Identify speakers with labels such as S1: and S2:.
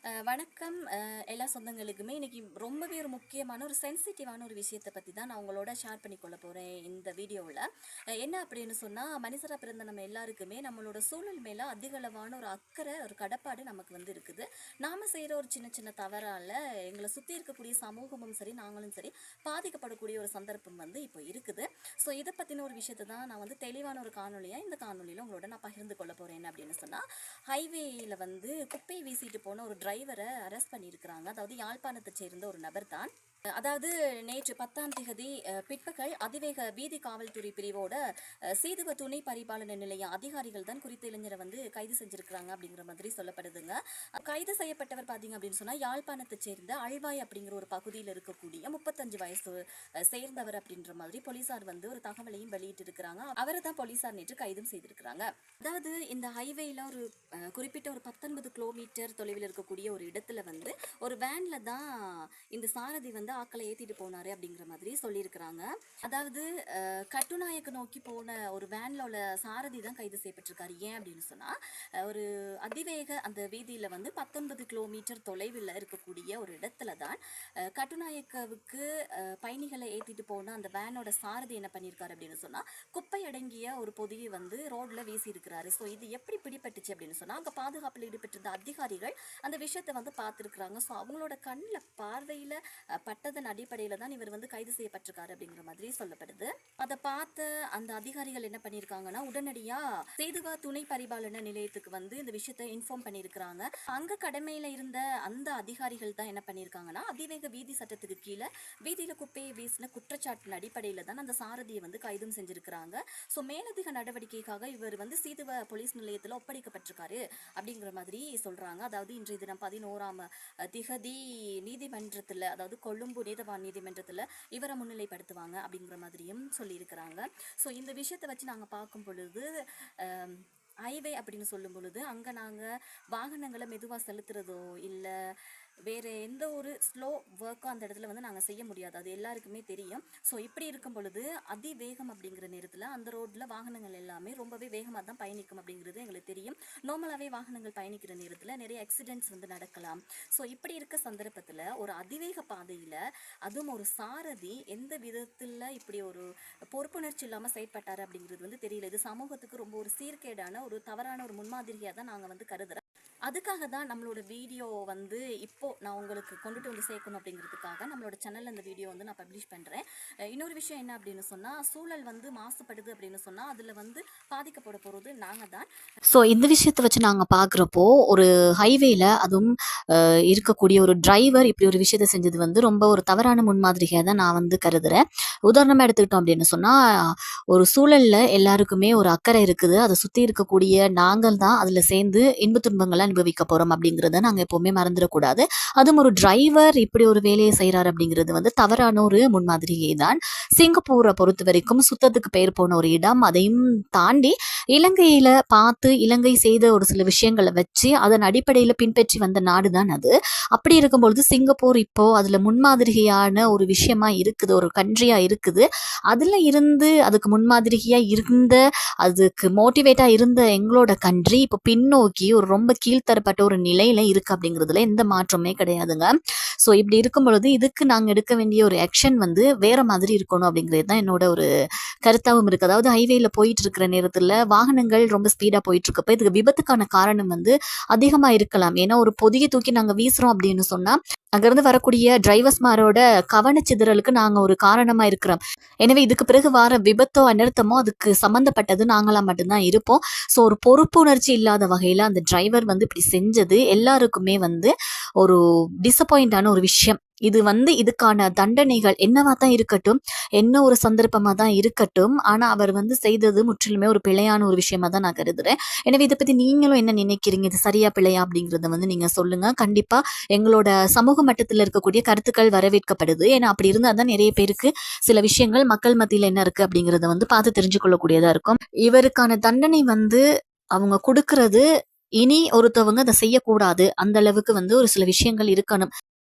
S1: வணக்கம் எல்லா சொந்தங்களுக்குமே இன்னைக்கு ரொம்பவே ஒரு முக்கியமான ஒரு சென்சிட்டிவான ஒரு விஷயத்தை பற்றி தான் நான் உங்களோட ஷேர் பண்ணிக்கொள்ள போகிறேன் இந்த வீடியோவில். என்ன அப்படின்னு சொன்னால், மனுஷராக பிறந்த நம்ம எல்லாருக்குமே நம்மளோட சூழல் மேலே அதிகளவான ஒரு அக்கறை, ஒரு கடப்பாடு நமக்கு வந்து இருக்குது. நாம் செய்கிற ஒரு சின்ன சின்ன தவறால் எங்களை சுற்றி இருக்கக்கூடிய சமூகமும் சரி, நாங்களும் சரி பாதிக்கப்படக்கூடிய ஒரு சந்தர்ப்பம் வந்து இப்போ இருக்குது. ஸோ இதை பற்றின ஒரு விஷயத்தை தான் நான் வந்து தெளிவான ஒரு காணொலியாக இந்த காணொலியில் உங்களோட நான் பகிர்ந்து கொள்ள போகிறேன். என்ன அப்படின்னு சொன்னால், ஹைவேயில் வந்து குப்பையை வீசிட்டு போன ஒரு டிரைவரை அரெஸ்ட் பண்ணியிருக்கிறாங்க. அதாவது யாழ்ப்பாணத்தை சேர்ந்த ஒரு நபர் தான். அதாவது நேற்று 10ஆம் தேதி பிற்பகல் அதிவேக வீதி காவல்துறை பிரிவோட சீதுவ துணை பரிபாலன நிலைய அதிகாரிகள் தான் குறித்த இளைஞரை வந்து கைது செஞ்சிருக்கிறாங்க அப்படிங்கிற மாதிரி சொல்லப்படுதுங்க. கைது செய்யப்பட்டவர் பார்த்தீங்க அப்படின்னு சொன்னால், யாழ்ப்பாணத்தை சேர்ந்த அழ்வாய் அப்படிங்கிற ஒரு பகுதியில் இருக்கக்கூடிய 35 வயசு சேர்ந்தவர் அப்படின்ற மாதிரி போலீசார் வந்து ஒரு தகவலையும் வெளியிட்டு இருக்கிறாங்க. அவரை தான் போலீசார் நேற்று கைதும் செய்திருக்கிறாங்க. அதாவது இந்த ஹைவேல ஒரு குறிப்பிட்ட ஒரு 19 கிலோமீட்டர் தொலைவில் இருக்கக்கூடிய ஒரு இடத்துல வந்து ஒரு வேன்ல தான் இந்த சாரதி வந்து ஆக்களை ஏத்திட்டு போனாரு அப்படிங்கிற மாதிரி சொல்லியிருக்கிறாங்க. அதாவது கட்டுநாயக்க நோக்கி போன ஒரு வேன்ல உள்ள சாரதி தான் கைது செய்யப்பட்டிருக்காரு. ஏன் அப்படின்னு சொன்னா, ஒரு அதிவேக அந்த வீதியில வந்து 19 கிலோமீட்டர் தொலைவில் இருக்கக்கூடிய ஒரு இடத்துல தான் கட்டுநாயக்கவுக்கு பயணிகளை ஏத்திட்டு போன அந்த வேனோட சாரதி என்ன பண்ணியிருக்காரு அப்படின்னு சொன்னா, குப்பை அடங்கிய ஒரு பொதியை வந்து ரோட்ல வீசி இருக்கிறாரு. ஸோ இது எப்படி பிடிபட்டுச்சு அப்படின்னு சொன்னா, அங்க பாதுகாப்பில் ஈடுபட்டிருந்த அதிகாரிகள் அந்த விஷயத்தை வந்து பார்த்துருக்குறாங்க. ஸோ அவங்களோட கண்ணில் பார்வையில பட்டதன் அடிப்படையில தான் இவர் வந்து கைது செய்யப்பட்டிருக்காரு அப்படிங்கிற மாதிரி சொல்லப்படுது. அதை பார்த்த அந்த அதிகாரிகள் என்ன பண்ணியிருக்காங்கன்னா, உடனடியா சேதுவா துணை பரிபாலன நிலையத்துக்கு வந்து இந்த விஷயத்தை இன்ஃபார்ம் பண்ணியிருக்கிறாங்க. அங்க கடமையில இருந்த அந்த அதிகாரிகள் தான் என்ன பண்ணியிருக்காங்கன்னா, அதிவேக வீதி சட்டத்துக்கு கீழே வீதியில குப்பையை வீசின குற்றச்சாட்டின் அடிப்படையில தான் அந்த சாரதியை வந்து கைதும் செஞ்சிருக்கிறாங்க. ஸோ மேலதிக நடவடிக்கைக்காக இவர் வந்து சீதுவ போலீஸ் நிலையத்தில் ஒப்படைக்கப்பட்டிருக்காரு அப்படிங்கிற மாதிரி சொல்றாங்க. அதாவது இன்றைய தினம் 11ஆம் திகதி நீதிமன்றத்தில், அதாவது கொழும்பு நீதவான் நீதிமன்றத்தில் இவரை முன்னிலைப்படுத்துவாங்க அப்படிங்கிற மாதிரியும் சொல்லியிருக்கிறாங்க. ஸோ இந்த விஷயத்தை வச்சு நாங்கள் பார்க்கும் பொழுது, ஹைவே அப்படின்னு சொல்லும் பொழுது அங்கே நாங்கள் வாகனங்களை மெதுவாக செலுத்துறதோ இல்லை வேறு எந்த ஒரு ஸ்லோ ஒர்க்கோ அந்த இடத்துல வந்து நாங்கள் செய்ய முடியாது. அது எல்லாருக்குமே தெரியும். ஸோ இப்படி இருக்கும் பொழுது அதிவேகம் அப்படிங்கிற நேரத்தில் அந்த ரோட்டில் வாகனங்கள் எல்லாமே ரொம்பவே வேகமாக தான் பயணிக்கும் அப்படிங்கிறது எங்களுக்கு தெரியும். நார்மலாகவே வாகனங்கள் பயணிக்கிற நேரத்தில் நிறைய ஆக்சிடென்ட்ஸ் வந்து நடக்கலாம். ஸோ இப்படி இருக்க சந்தர்ப்பத்தில் ஒரு அதிவேக பாதையில் அதுவும் ஒரு சாரதி எந்த விதத்தில் இப்படி ஒரு பொறுப்புணர்ச்சி இல்லாமல் செயற்பட்டார் அப்படிங்கிறது வந்து தெரியல. இது சமூகத்துக்கு ரொம்ப ஒரு சீர்கேடான ஒரு தவறான ஒரு முன்மாதிரியாக தான் நாங்கள் வந்து கருதுகிறோம். அதுக்காக தான் நம்மளோட வீடியோ வந்து இப்போது நான் உங்களுக்கு கொண்டுட்டு வந்து சேர்க்கணும் அப்படிங்கிறதுக்காக நம்மளோட சேனலில் இந்த வீடியோ வந்து நான் பப்ளிஷ் பண்ணுறேன். இன்னொரு விஷயம் என்ன அப்படின்னு சொன்னால், சூழல் வந்து மாசுபடுது அப்படின்னு சொன்னால் அதில் வந்து பாதிக்கப்பட போகிறது நாங்கள் தான்.
S2: ஸோ இந்த விஷயத்தை வச்சு நாங்கள் பார்க்குறப்போ, ஒரு ஹைவேல அதுவும் இருக்கக்கூடிய ஒரு டிரைவர் இப்படி ஒரு விஷயத்தை செஞ்சது வந்து ரொம்ப ஒரு தவறான முன்மாதிரியாக தான் நான் வந்து கருதுகிறேன். உதாரணமாக எடுத்துக்கிட்டோம் அப்படின்னு சொன்னால், ஒரு சூழலில் எல்லாருக்குமே ஒரு அக்கறை இருக்குது. அதை சுற்றி இருக்கக்கூடிய நாங்கள் தான் அதில் சேர்ந்து இன்ப துன்பங்களை அனுபவிக்க போகிறோம் அப்படிங்கிறத நாங்கள் எப்போவுமே மறந்துடக்கூடாது. அதுவும் ஒரு டிரைவர் இப்படி ஒரு வேலையை செய்கிறார் அப்படிங்கிறது வந்து தவறான ஒரு முன்மாதிரியே தான். சிங்கப்பூரை பொறுத்த வரைக்கும் சுத்தத்துக்கு பெயர் போன ஒரு இடம். அதையும் தாண்டி இலங்கையில பார்த்து இலங்கை செய்த ஒரு சில விஷயங்களை வச்சு அதன் அடிப்படையில் பின்பற்றி வந்த நாடு தான் அது. அப்படி இருக்கும்பொழுது சிங்கப்பூர் இப்போ அதுல முன்மாதிரியான ஒரு விஷயமா இருக்குது, ஒரு கண்ட்ரியா இருக்குது. அதுல இருந்து அதுக்கு முன்மாதிரியா இருந்த, அதுக்கு மோட்டிவேட்டா இருந்த எங்களோட கண்ட்ரி இப்போ பின்னோக்கி ஒரு ரொம்ப கீழ்த்தரப்பட்ட ஒரு நிலையில இருக்கு அப்படிங்கிறதுல எந்த மாற்றமே கிடையாதுங்க. ஸோ இப்படி இருக்கும் பொழுது இதுக்கு நாங்கள் எடுக்க வேண்டிய ஒரு ஆக்ஷன் வந்து வேற மாதிரி இருக்கணும் அப்படிங்கிறது தான் என்னோட ஒரு கருத்தாகவும் இருக்கு. அதாவது ஹைவேல போயிட்டு இருக்கிற நேரத்தில் வாகனங்கள் ரொம்ப ஸ்பீடா போயிட்டு இருக்கப்ப இதுக்கு விபத்துக்கான காரணம் வந்து அதிகமா இருக்கலாம். ஏன்னா ஒரு பொதியை தூக்கி நாங்கள் வீசுறோம் அப்படின்னு சொன்னா அங்கிருந்து வரக்கூடிய டிரைவர்ஸ்மாரோட கவனச்சிதறலுக்கு நாங்க ஒரு காரணமா இருக்கிறோம். எனவே இதுக்கு பிறகு வர விபத்தோ அனர்த்தமோ அதுக்கு சம்பந்தப்பட்டது நாங்களா மட்டும்தான் இருப்போம். ஸோ ஒரு பொறுப்புணர்ச்சி இல்லாத வகையில அந்த டிரைவர் வந்து இப்படி செஞ்சது எல்லாருக்குமே வந்து ஒரு டிசப்பாயிண்டான ஒரு விஷயம். இது வந்து இதுக்கான தண்டனைகள் என்னவா தான் இருக்கட்டும், என்ன ஒரு சந்தர்ப்பமா தான் இருக்கட்டும், ஆனா அவர் வந்து செய்தது முற்றிலுமே ஒரு பிழையான ஒரு விஷயமா தான் நான் கருதுறேன். எனவே இதை பத்தி நீங்களும் என்ன நினைக்கிறீங்க? இது சரியா பிழையா அப்படிங்கறத வந்து நீங்க சொல்லுங்க. கண்டிப்பா எங்களோட சமூக மட்டத்தில் இருக்கக்கூடிய கருத்துக்கள் வரவேற்கப்படுது. ஏன்னா அப்படி இருந்தால் தான் நிறைய பேருக்கு சில விஷயங்கள் மக்கள் மத்தியில் என்ன இருக்கு அப்படிங்கறத வந்து பார்த்து தெரிஞ்சு கொள்ளக்கூடியதா இருக்கும். இவருக்கான தண்டனை வந்து அவங்க கொடுக்கறது, இனி ஒருத்தவங்க அதை செய்யக்கூடாது அந்த அளவுக்கு வந்து ஒரு சில விஷயங்கள் இருக்கணும்.